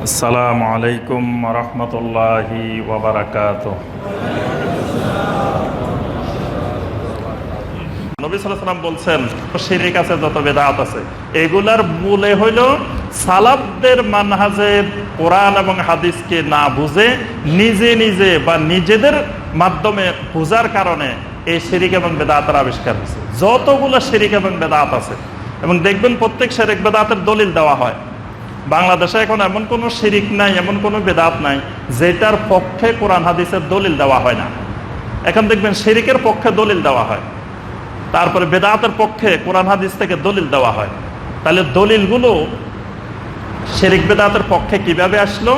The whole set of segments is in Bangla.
আসসালামু আলাইকুম রহমতুল্লাহি ওয়া বারাকাতুহু। নবী সাল্লাল্লাহু আলাইহি ওয়াসাল্লাম বলছেন, শিরক আছে, যত বিদআত আছে, এগুলার মূলে হইল সালাফদের মানহাজে কোরআন এবং হাদিসকে না বুঝে নিজে নিজে বা নিজেদের মাধ্যমে বোঝার কারণে এই শিরক এবং বিদআতের আবিষ্কার হয়েছে। যতগুলো শিরক এবং বিদআত আছে, এবং দেখবেন প্রত্যেক শিরক বিদআতের দলিল দেওয়া হয়। বাংলাদেশে এখন এমন কোনো শিরিক নাই, এমন কোনো বেদাত নাই যেটার পক্ষে কোরআন হাদিসের দলিল দেওয়া হয় না। এখন দেখবেন শিরিকের পক্ষে দলিল দেওয়া হয়, তারপরে বেদাতের পক্ষে কোরআন হাদিস থেকে দলিল দেওয়া হয়। তাহলে দলিলগুলো শিরিক বেদাতের পক্ষে কিভাবে আসলো?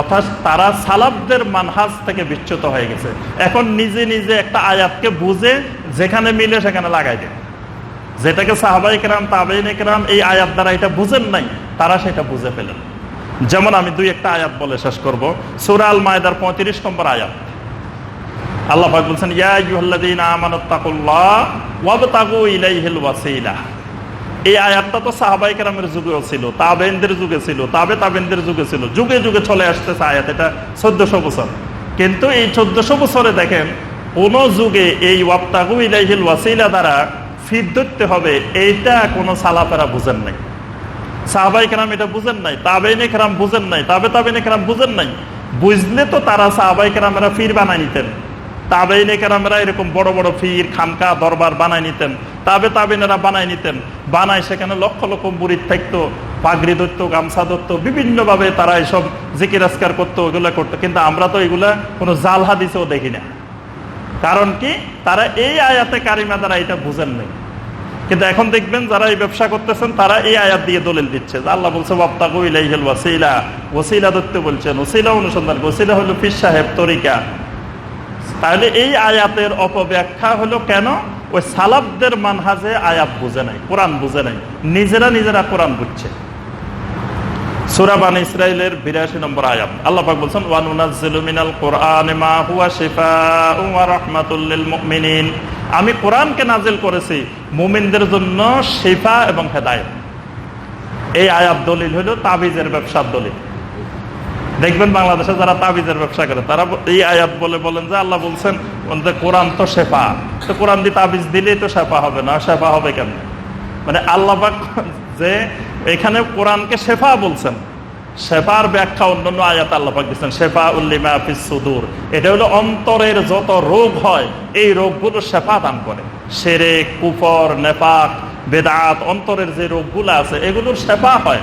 অর্থাৎ তারা সালাফদের মানহাজ থেকে বিচ্যুত হয়ে গেছে। এখন নিজে নিজে একটা আয়াতকে বুঝে যেখানে মিলে সেখানে লাগাই দেয়, যেটাকে সাহাবায়ে কেরাম তাবেঈনে কেরাম এই আয়াত দ্বারা এটা বুঝেন নাই, তারা সেটা বুঝে ফেলেন। যেমন আমি দুই একটা আয়াত বলে শেষ করব। সূরা আল মায়েদার 35 নম্বর আয়াত, আল্লাহ পাক বলছেন, ইয়া আইয়ুহাল্লাযীনা আমানুত্তাকুল্লাহ ওয়াবতাগু ইলাইহিল ওয়াসিলা। এই আয়াতটা তো সাহাবায়ে কেরামের যুগেও ছিল, তাবেঈনদের যুগে ছিল, তাবেঈনদের যুগে ছিল, যুগে যুগে চলে আসতেছে আয়াত। এটা 1400 বছর। কিন্তু এই 1400 বছরে দেখেন কোন যুগে এই ওয়াবতাগু ইলাইহিল ওয়াসিলা দ্বারা ফির ধরতে হবে এইটা কোনো সালাফেরা বুঝেন নাই। সাহাবায়ে কেরাম এটা বুঝেন নাই, তাবেঈনে কেরাম বুঝেন নাই, তাবেঈনে কেরাম বুঝেন নাই। বুঝলে তো তারা সাহাবায়ে কেরামেরা ফির বানাই নিতেন, তাবেঈনে কেরামেরা এরকম বড় বড় ফির খানকা দরবার বানাই নিতেন, তাবেঈনেরা বানাই নিতেন। বানায় সেখানে লক্ষ লক্ষ মুরিদ থাকতো, পাগড়ি ধরতো, গামছা ধরতো, বিভিন্ন ভাবে তারা এসব জিকির আজকার করতো, ওইগুলা করতো। কিন্তু আমরা তো এগুলা কোনো জাল হাদিসেও দেখি না। কারণ কি? তারা এই আয়াতে কারিমা দ্বারা এটা বুঝেন নাই। কিন্তু এখন দেখবেন যারা এই ব্যবসা করতেছেন তারা এই আয়াত দিয়ে দলিল দিচ্ছে যে আল্লাহ বলছে ওয়াবতাগু ইলাইহিল ওয়াসিলা, ওসিলা ধরতে বলছেন, ওসিলা অনুসন্ধান, ওসিলা হলো পীর সাহেব তরিকা। তাহলে এই আয়াতের অপব্যাখ্যা হলো কেন? ওই সালাফদের মানহাজে আয়াত বুঝে নাই, কোরআন বুঝে নাই, নিজেরা কোরআন বুঝছে। সূরা বানী ইসরাঈলের 82 নম্বর আয়াত, আল্লাহ পাক বলছেন, ওয়া নুনাজ্জিলু মিনাল কুরআনি মা হুয়া শিফাউন ওয়া রাহমাতুল লিল মুমিনিন। আমি কোরআনকে নাজিল করেছি মুমিনদের জন্য শিফা এবং হেদায়েত। এই আয়াত দলিল হলো তাবিজের ব্যবসার দলিল। দেখবেন বাংলাদেশে যারা তাবিজের ব্যবসা করে তারা এই আয়াত বলেন যে আল্লাহ বলছেন কোরআন তো শেফা, তো কোরআন দিয়ে তাবিজ দিলেই তো শেফা হবে না, শেফা হবে কেন? মানে আল্লাহ পাক যে এখানে কোরআনকে শেফা বলছেন, শেফার ব্যাখ্যা অন্যান্য আয়াত আল্লাহ পাক দিচ্ছেন শেফাউল লিমা ফিস সুদূর। এটা হলো অন্তরের যত রোগ হয় এই রোগগুলো শেফা দান করে। শিরক, কুফর, নেফাক, বেদাত, অন্তরের যে রোগগুলো আছে এগুলোর শেফা হয়।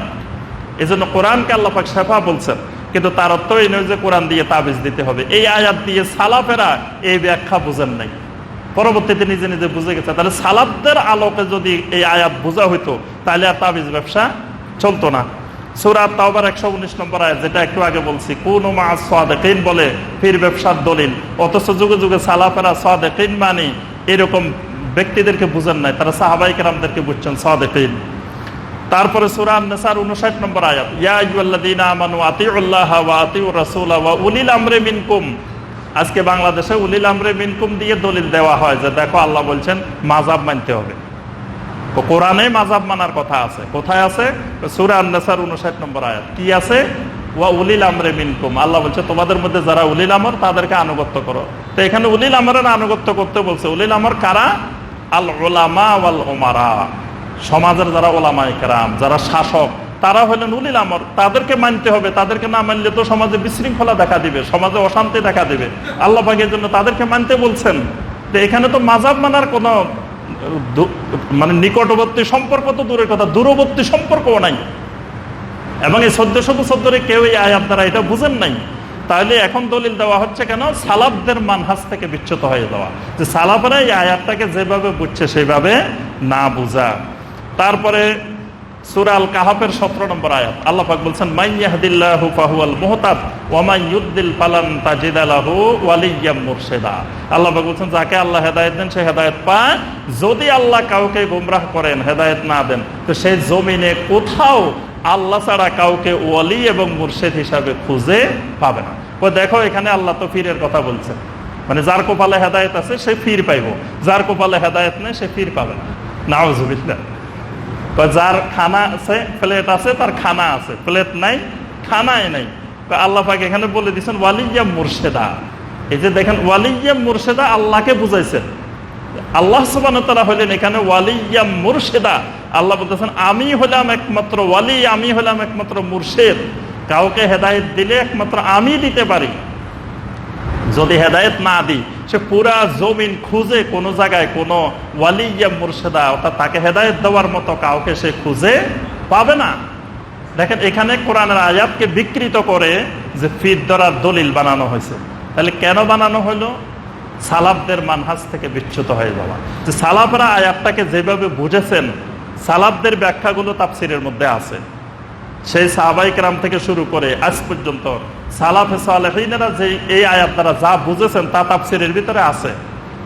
এজন্য কোরআনকে আল্লাহ পাক শেফা বলছেন। কিন্তু তার অর্থ এই নয় যে কোরআন দিয়ে তাবিজ দিতে হবে। এই আয়াত দিয়ে সালাফেরা এই ব্যাখ্যা বুঝেন নাই, পরবর্তীতে নিজে নিজে বুঝে গেছে। তাহলে সালাফদের আলোকে যদি এই আয়াত বোঝা হইতো তাহলে আর তাবিজ ব্যবসা চলতো না। সূরা তাওবার 119 নম্বর আয়াত, যেটা একটু আগে বলছি, কুনু মা'আস সাদিকিন বলে ফির ব্যবসার দলিল। অথচ যুগে যুগে সালাফেরা সাদিকিন মানে এরকম ব্যক্তিদেরকে বুঝেন নাই, তারা সাহাবায়ে কেরামদেরকে বুঝছেন সাদিকিন। তারপরে সূরা আন-নিসার 59 নম্বর আয়াত, ইয়া আইয়ুহাল্লাযীনা আমানু আতিউল্লাহা ওয়া আতিউর রাসূলা ওয়া উলিল আমরি মিনকুম। আজকে বাংলাদেশে উলিল আমরি মিনকুম দিয়ে দলিল দেওয়া হয় যে দেখো আল্লাহ বলছেন মাযহাব মানতে হবে। তো কোরআনে মাযহাব মানার কথা আছে, কোথায় আছে? সূরা আন-নিসার 59 নম্বর আয়াত। কি আছে? ওয়া উলিল আমরি মিনকুম। আল্লাহ বলছে তোমাদের মধ্যে যারা উলিল আমর তাদেরকে আনুগত্য করো। তো এখানে উলিল আমরের আনুগত্য করতে বলছে। উলিল আমর কারা? আল উলামা ওয়াল উমারা। সমাজের যারা ওলামায়ে কেরাম, যারা শাসক, তারা হলেন উলিল আমর। তাদেরকে মানতে হবে। তাদেরকে না মানলে তো সমাজে বিশৃঙ্খলা দেখা দিবে, সমাজে অশান্তি দেখা দিবে। আল্লাহ পাক এর জন্য তাদেরকে মানতে বলছেন। তো এখানে তো মাযহাব মানার কোনো মানে নিকটবর্তী সম্পর্ক তো দূরের কথা, দূরবর্তী সম্পর্কও নাই। এবং এই 1400 বছর ধরে কেউ এই আয়াত দ্বারা এটা বুঝেন নাই। তাহলে এখন দলিল দেওয়া হচ্ছে কেন? সালাফদের মানহাজ থেকে বিচ্যুত হয়ে যাওয়া, যে সালাফেরা এই আয়াতটাকে যেভাবে বুঝছে সেভাবে না বুঝা। তারপরে সূরা আল কাহাফের 17 নম্বর আয়াত, আল্লাহ পাক বলছেন, মান ইয়াহদিল্লাহু ফাহুয়াল মুহতাদ ওয়া মান ইউদ্দিল ফালান তাজিদা লাহু ওয়ালিয়্যাম মুরশিদা। আল্লাহ পাক বলছেন যাকে আল্লাহ হেদায়েত দেন সে হেদায়েত পায়, যদি আল্লাহ কাউকে গোমরাহ করেন, হেদায়েত না দেন, তো সেই জমিনে কোথাও আল্লাহ ছাড়া কাউকে ওয়ালি এবং মুর্শিদ হিসাবে খুঁজে পাবে না। ও দেখো এখানে আল্লাহ তো ফিরের কথা বলছেন, মানে যার কপালে হেদায়েত আছে সে ফির পাইব, যার কপালে হেদায়েত নেই সে ফির পাবে না। নাউযুবিল্লাহ। যার খানা আছে, প্লেট আছে, তার খানা আছে, প্লেট নাই, থানায় নাই। আল্লাহ পাক এখানে বলে দিচ্ছেন ওয়ালিয়া মুর্শেদা। এই যে দেখেন ওয়ালিয়া মুর্শেদা আল্লাহকে বুঝাইছেন। আল্লাহ সুবহানাহু ওয়া তাআলা হলেন এখানে ওয়ালিয়া মুর্শেদা। আল্লাহ বলতেছেন আমি হলাম একমাত্র ওয়ালি, আমি হলাম একমাত্র মুর্শেদ। কাউকে হেদায়েত দিলে একমাত্র আমি দিতে পারি। যদি হেদায়েত না দিই, সে পুরা জমিন খুঁজে কোনো জায়গায় কোনো ওয়ালিয়া মুর্শেদা অর্থাৎ তাকে হেদায়েত দেওয়ার মতো কাউকে সে খুঁজে পাবে না। দেখেন এখানে কোরআনের আয়াতকে বিকৃত করে যে ফির ধরার দলিল বানানো হয়েছে। তাহলে কেন বানানো হলো? সালাফদের মানহাজ থেকে বিচ্যুত হয়ে যাওয়া। যে সালাফরা আয়াতটাকে যেভাবে বুঝেছেন, সালাফদের ব্যাখ্যাগুলো তাফসিরের মধ্যে আছে। সেই সাহাবায়ে কেরাম থেকে শুরু করে আজ পর্যন্ত সালাফে সালেহিনেরা যে এই আয়াত দ্বারা যা বুঝেছেন তা তাফসিরের ভিতরে আছে।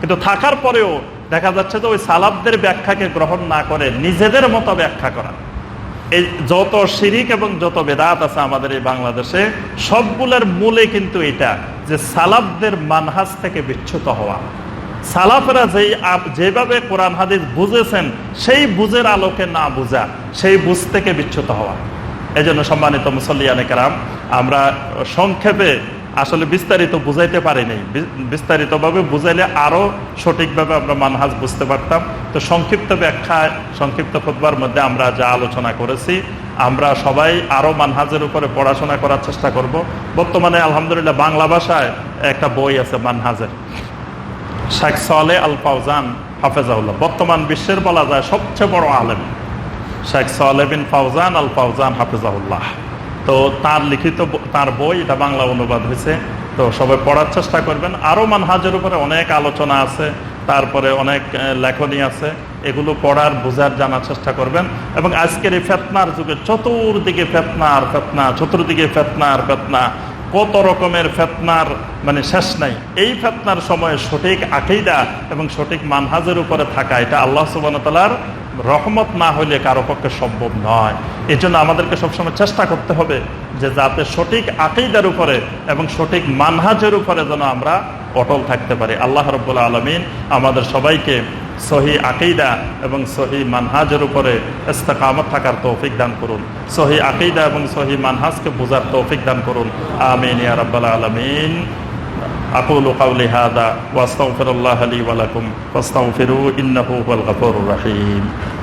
কিন্তু থাকার পরেও দেখা যাচ্ছে যে ওই সালাফদের ব্যাখ্যাকে গ্রহণ না করে নিজেদের মতো ব্যাখ্যা করা। এই যত শিরিক এবং যত বেদাত আছে আমাদের এই বাংলাদেশে, সবগুলোর মূলে কিন্তু এটা যে সালাফদের মানহাজ থেকে বিচ্যুত হওয়া। সালাফেরা যেভাবে কোরআন হাদিস বুঝেছেন সেই বুঝের আলোকে না বুঝা, সেই বুঝ থেকে বিচ্যুত হওয়া। এই জন্য সম্মানিত মুসল্লিয়ানে কেরাম, আমরা সংক্ষেপে আসলে বিস্তারিত বুঝাইতে পারিনি। বিস্তারিতভাবে বুঝাইলে আরো সঠিকভাবে আমরা মানহাজ বুঝতে পারতাম। তো সংক্ষিপ্ত ব্যাখ্যায়, সংক্ষিপ্ত খুতবার মধ্যে আমরা যা আলোচনা করেছি, আমরা সবাই আরো মানহাজের উপরে পড়াশোনা করার চেষ্টা করব। বর্তমানে আলহামদুলিল্লাহ বাংলা ভাষায় একটা বই আছে মানহাজের, শেখ সালেহ আল ফাওজান হাফেজাহুল্লাহ। বর্তমান বিশ্বের বলা যায় সবচেয়ে বড় আলেম শেখ সালেহ বিন ফাওজান আল ফাওজান হাফেজাহুল্লাহ। তো তার লিখিত তার বই, এটা বাংলা অনুবাদ হয়েছে। তো সবাই পড়ার চেষ্টা করবেন। আরো মানহাজের উপরে অনেক আলোচনা আছে, তারপরে অনেক লেখনী আছে। এগুলো পড়ার, বোঝার, জানার চেষ্টা করবেন। এবং আজকের এই ফেতনার যুগে চতুর্দিকে ফেতনা আর ফেতনা, চতুর্দিকে ফেতনা আর ফেতনা, কত রকমের ফেতনার মানে শেষ নাই। এই ফেতনার সময়ে সঠিক আকীদা এবং সঠিক মানহাজের উপরে থাকা, এটা আল্লাহ সুবহানাহু ওয়া তাআলার রহমত না হইলে কারো পক্ষে সম্ভব নয়। এই জন্য আমাদেরকে সবসময় চেষ্টা করতে হবে যে যাতে সঠিক আকীদার উপরে এবং সঠিক মানহাজের উপরে যেন আমরা অটল থাকতে পারি। আল্লাহ রাব্বুল আলামিন আমাদের সবাইকে সহি আকীদা এবং সহি মানহাজের উপরে ইস্তেকামত থাকার তৌফিক দান করুন। সহি আকীদা এবং সহি মানহাজকে বোঝার তৌফিক দান করুন। আমিন ইয়া রাব্বাল আলামিন। আকুলু কাওলি হাযা ওয়া আস্তাগফিরুল্লাহ লি ওয়া লাকুম ফাস্তাগফিরু ইন্নাহু হুয়াল গফুরুর রহিম।